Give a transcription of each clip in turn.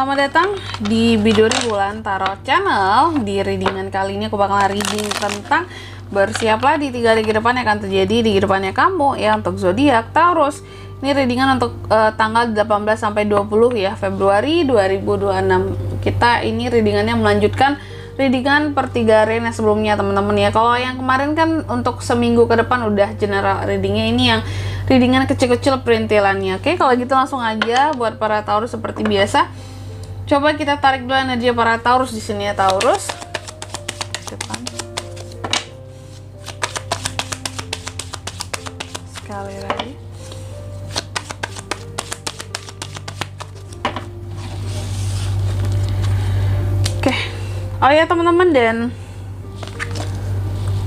selamat datang di Biduri Bulan Tarot Channel. Di readingan kali ini aku bakal reading tentang bersiaplah di 3 hari ke depan yang akan terjadi di kehidupannya kamu ya untuk zodiak Taurus. Ini readingan untuk tanggal 18 sampai 20 ya Februari 2026. Kita ini readingannya melanjutkan readingan per 3 hari yang sebelumnya teman-teman ya. Kalau yang kemarin kan untuk seminggu ke depan udah general readingnya, ini yang readingan kecil-kecil perintilannya. Oke, kalau gitu langsung aja buat para Taurus seperti biasa. Coba kita tarik dulu energi para Taurus di sini ya Taurus. Depan. Sekali lagi. Oke. Oh ya teman-teman, dan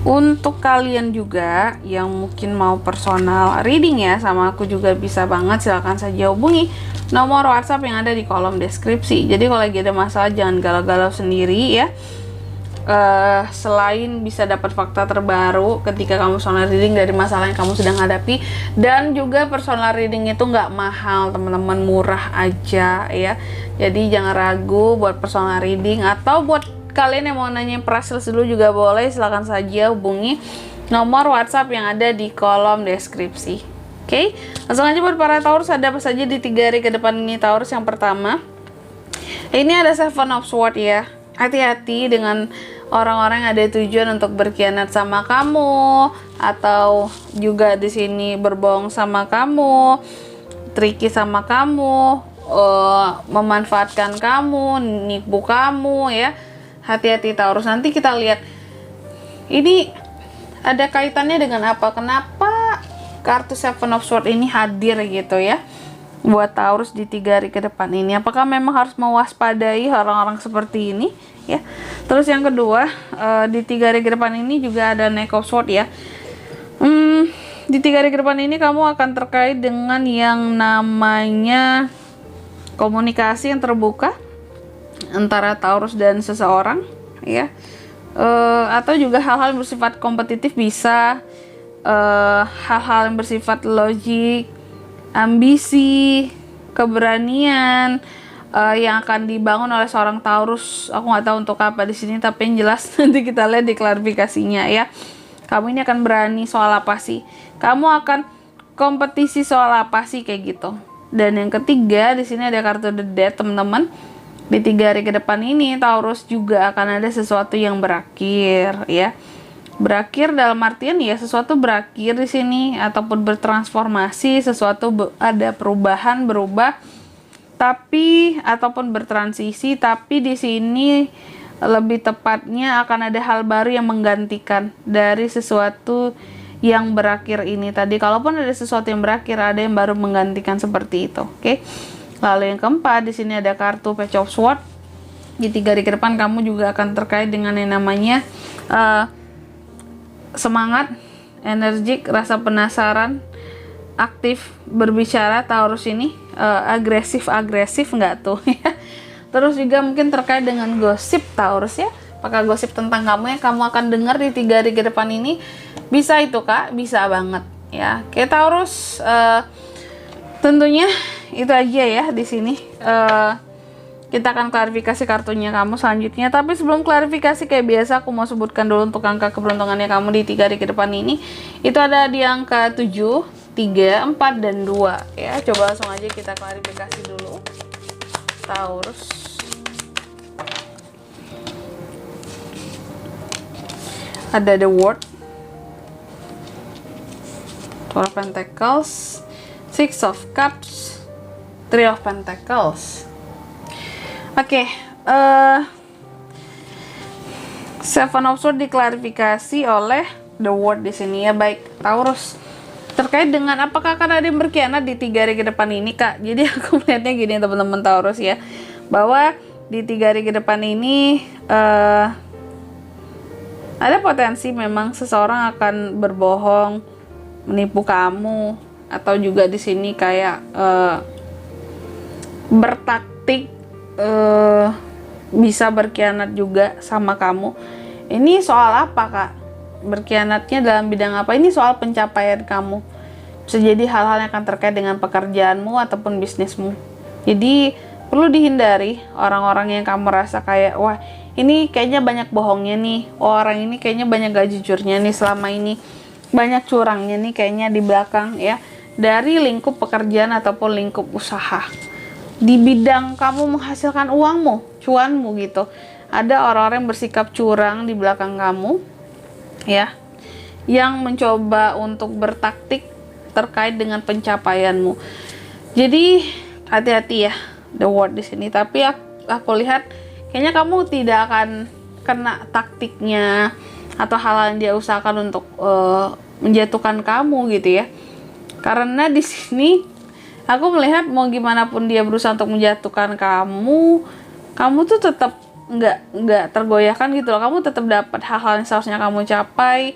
untuk kalian juga yang mungkin mau personal reading ya sama aku juga bisa banget, silahkan saja hubungi nomor WhatsApp yang ada di kolom deskripsi. Jadi kalau lagi ada masalah jangan galau-galau sendiri ya. Selain bisa dapat fakta terbaru ketika kamu personal reading dari masalah yang kamu sedang hadapi, dan juga personal reading itu nggak mahal teman-teman, murah aja ya. Jadi jangan ragu buat personal reading, atau buat kalian yang mau nanya price list dulu juga boleh, silahkan saja hubungi nomor WhatsApp yang ada di kolom deskripsi. Oke, langsung aja buat para Taurus, ada apa saja di 3 hari ke depan ini Taurus. Yang pertama, ini ada Seven of Swords ya. Hati-hati dengan orang-orang yang ada tujuan untuk berkhianat sama kamu, atau juga di sini berbohong sama kamu, tricky sama kamu, memanfaatkan kamu, nipu kamu ya. Hati-hati Taurus, nanti kita lihat ini ada kaitannya dengan apa, kenapa kartu Seven of Swords ini hadir gitu ya buat Taurus di 3 hari ke depan ini. Apakah memang harus mewaspadai orang-orang seperti ini ya. Terus yang kedua, di 3 hari ke depan ini juga ada Knight of Swords ya. Di 3 hari ke depan ini kamu akan terkait dengan yang namanya komunikasi yang terbuka antara Taurus dan seseorang ya, atau juga hal-hal yang bersifat kompetitif, bisa hal-hal yang bersifat logik, ambisi, keberanian yang akan dibangun oleh seorang Taurus. Aku nggak tahu untuk apa di sini, tapi yang jelas nanti kita lihat di klarifikasinya ya. Kamu ini akan berani soal apa sih? Kamu akan kompetisi soal apa sih kayak gitu. Dan yang ketiga di sini ada kartu The Death teman-teman. Di 3 hari ke depan ini Taurus juga akan ada sesuatu yang berakhir ya. Berakhir dalam artian ya sesuatu berakhir di sini, ataupun bertransformasi, sesuatu ada perubahan, berubah, tapi ataupun bertransisi, tapi di sini lebih tepatnya akan ada hal baru yang menggantikan dari sesuatu yang berakhir ini tadi. Kalaupun ada sesuatu yang berakhir, ada yang baru menggantikan seperti itu. Oke. Lalu yang keempat di sini ada kartu Page of Swords. Di 3 hari ke depan kamu juga akan terkait dengan yang namanya semangat, energik, rasa penasaran, aktif berbicara Taurus ini, agresif nggak tuh ya. Terus juga mungkin terkait dengan gosip Taurus ya. Apakah gosip tentang kamu yang kamu akan dengar di 3 hari ke depan ini? Bisa itu Kak, bisa banget ya. Kayak Taurus, tentunya itu aja ya di sini. Kita akan klarifikasi kartunya kamu selanjutnya. Tapi sebelum klarifikasi kayak biasa, aku mau sebutkan dulu untuk angka keberuntungannya kamu di 3 hari ke depan ini. Itu ada di angka 7, 3, 4, dan 2 ya. Coba langsung aja kita klarifikasi dulu Taurus. Ada The World, Four of Pentacles, Six of Cups, Three of Pentacles. Oke, Seven of Swords diklarifikasi oleh The World di sini ya. Baik Taurus, terkait dengan apakah akan ada yang berkhianat di 3 hari ke depan ini Kak. Jadi aku melihatnya gini teman-teman Taurus ya, bahwa di 3 hari ke depan ini ada potensi memang seseorang akan berbohong, menipu kamu, atau juga di sini kayak bertaktik, bisa berkhianat juga sama kamu. Ini soal apa Kak? Berkhianatnya dalam bidang apa? Ini soal pencapaian kamu. Bisa jadi hal-hal yang akan terkait dengan pekerjaanmu ataupun bisnismu. Jadi Perlu dihindari orang-orang yang kamu rasa kayak, wah ini kayaknya banyak bohongnya nih, orang ini kayaknya banyak gak jujurnya nih selama ini, banyak curangnya nih kayaknya di belakang ya, dari lingkup pekerjaan ataupun lingkup usaha. Di bidang kamu menghasilkan uangmu, cuanmu gitu, ada orang-orang yang bersikap curang di belakang kamu ya, yang mencoba untuk bertaktik terkait dengan pencapaianmu. Jadi hati-hati ya the word di sini. Tapi aku lihat kayaknya kamu tidak akan kena taktiknya atau hal yang dia usahakan untuk menjatuhkan kamu gitu ya. Karena di sini aku melihat mau gimana pun dia berusaha untuk menjatuhkan kamu, kamu tuh tetap nggak tergoyahkan gitu loh. Kamu tetap dapat hal-hal yang seharusnya kamu capai,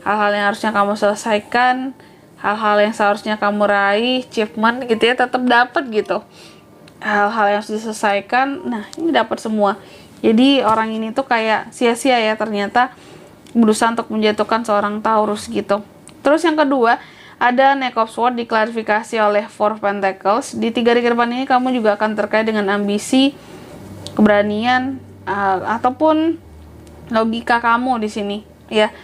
hal-hal yang harusnya kamu selesaikan, hal-hal yang seharusnya kamu raih, achievement gitu ya, tetap dapat gitu. Hal-hal yang harus diselesaikan, nah ini dapat semua. Jadi orang ini tuh kayak sia-sia ya ternyata berusaha untuk menjatuhkan seorang Taurus gitu. Terus yang kedua, ada Knight of Swords diklarifikasi oleh Four of Pentacles. Di 3 hari ke depan ini kamu juga akan terkait dengan ambisi, keberanian, ataupun logika kamu di sini ya.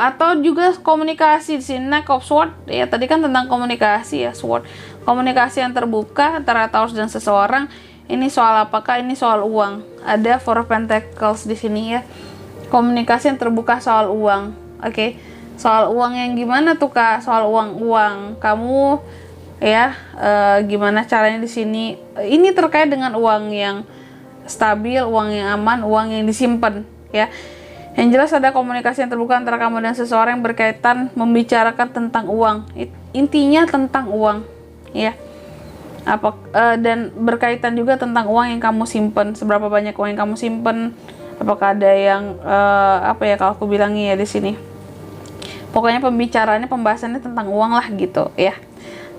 Atau juga komunikasi di sini. Knight of Swords ya, tadi kan tentang komunikasi ya, Sword. Komunikasi yang terbuka antara Taurus dan seseorang. Ini soal apakah? Ini soal uang. Ada Four of Pentacles di sini ya. Komunikasi yang terbuka soal uang. Oke. Soal uang yang gimana tuh Kak? Soal uang kamu ya, gimana caranya di sini? Ini terkait dengan uang yang stabil, uang yang aman, uang yang disimpan ya. Yang jelas ada komunikasi yang terbuka antara kamu dan seseorang yang berkaitan membicarakan tentang uang. Intinya tentang uang ya. Dan berkaitan juga tentang uang yang kamu simpan. Seberapa banyak uang yang kamu simpan? Apakah ada yang kalau aku bilangnya ya di sini. Pokoknya pembahasannya tentang uang lah gitu ya.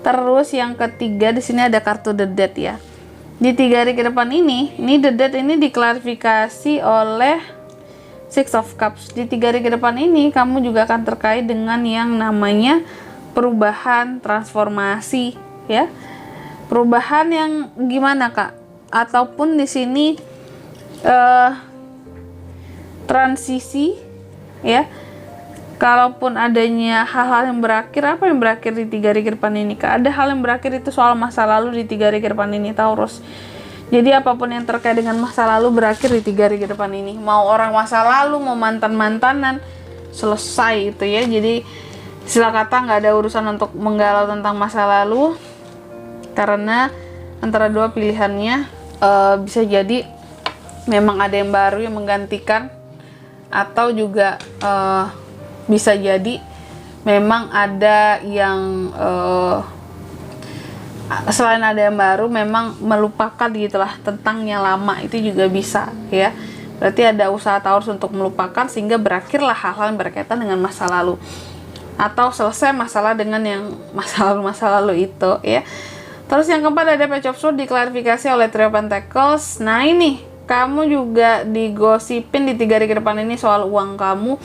Terus yang ketiga di sini ada kartu The Death ya. Di 3 hari ke depan ini The Death ini diklarifikasi oleh Six of Cups. Di 3 hari ke depan ini kamu juga akan terkait dengan yang namanya perubahan, transformasi ya. Perubahan yang gimana Kak? Ataupun di sini transisi ya. Kalaupun adanya hal-hal yang berakhir, apa yang berakhir di 3 hari ke depan ini Kak? Ada hal yang berakhir itu soal masa lalu di 3 hari ke depan ini Taurus. Jadi apapun yang terkait dengan masa lalu berakhir di 3 hari ke depan ini. Mau orang masa lalu, mau mantan-mantanan, selesai itu ya. Jadi istilah kata nggak ada urusan untuk menggalau tentang masa lalu. Karena antara dua pilihannya bisa jadi memang ada yang baru yang menggantikan, atau juga bisa jadi memang ada yang selain ada yang baru memang melupakan gitulah tentang yang lama, itu juga bisa ya. Berarti ada usaha Taurus untuk melupakan sehingga berakhirlah hal-hal yang berkaitan dengan masa lalu, atau selesai masalah dengan yang masa lalu itu ya. Terus yang keempat ada Page of Swords diklarifikasi oleh Three of Pentacles. Nah ini kamu juga digosipin di 3 hari ke depan ini soal uang kamu,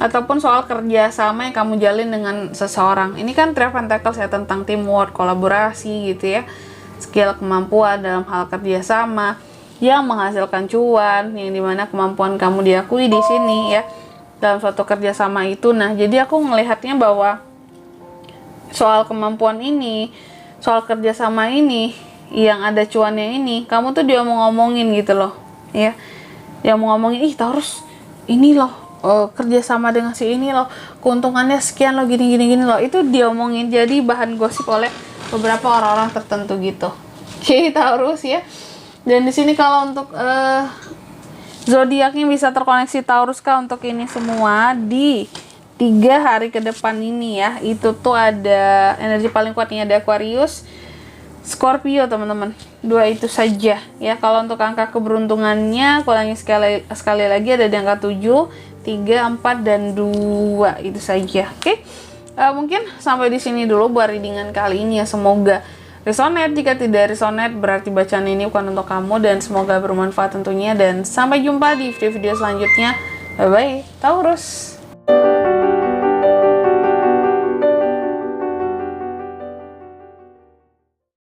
ataupun soal kerjasama yang kamu jalin dengan seseorang. Ini kan Three of Pentacles ya, tentang teamwork, kolaborasi gitu ya, skill, kemampuan dalam hal kerjasama yang menghasilkan cuan, yang dimana kemampuan kamu diakui di sini ya dalam suatu kerjasama itu. Nah jadi aku melihatnya bahwa soal kemampuan ini, soal kerjasama ini, yang ada cuannya ini, kamu tuh dia mau ngomongin gitu loh ya. Dia mau ngomongin, ih Taurus ini loh, kerjasama dengan si ini loh, keuntungannya sekian loh, gini loh. Itu diomongin jadi bahan gosip oleh beberapa orang-orang tertentu gitu. Oke Taurus ya. Dan di sini kalau untuk zodiaknya bisa terkoneksi Taurus Kak untuk ini semua di 3 hari ke depan ini ya. Itu tuh ada energi paling kuatnya ada Aquarius, Scorpio teman-teman. 2 itu saja ya. Kalau untuk angka keberuntungannya kulangi sekali lagi ada di angka 7, 3, 4 dan 2 itu saja. Oke. Mungkin sampai di sini dulu buat readingan kali ini ya. Semoga resonate. Jika tidak resonate berarti bacaan ini bukan untuk kamu, dan semoga bermanfaat tentunya, dan sampai jumpa di video-video selanjutnya. Bye bye Taurus.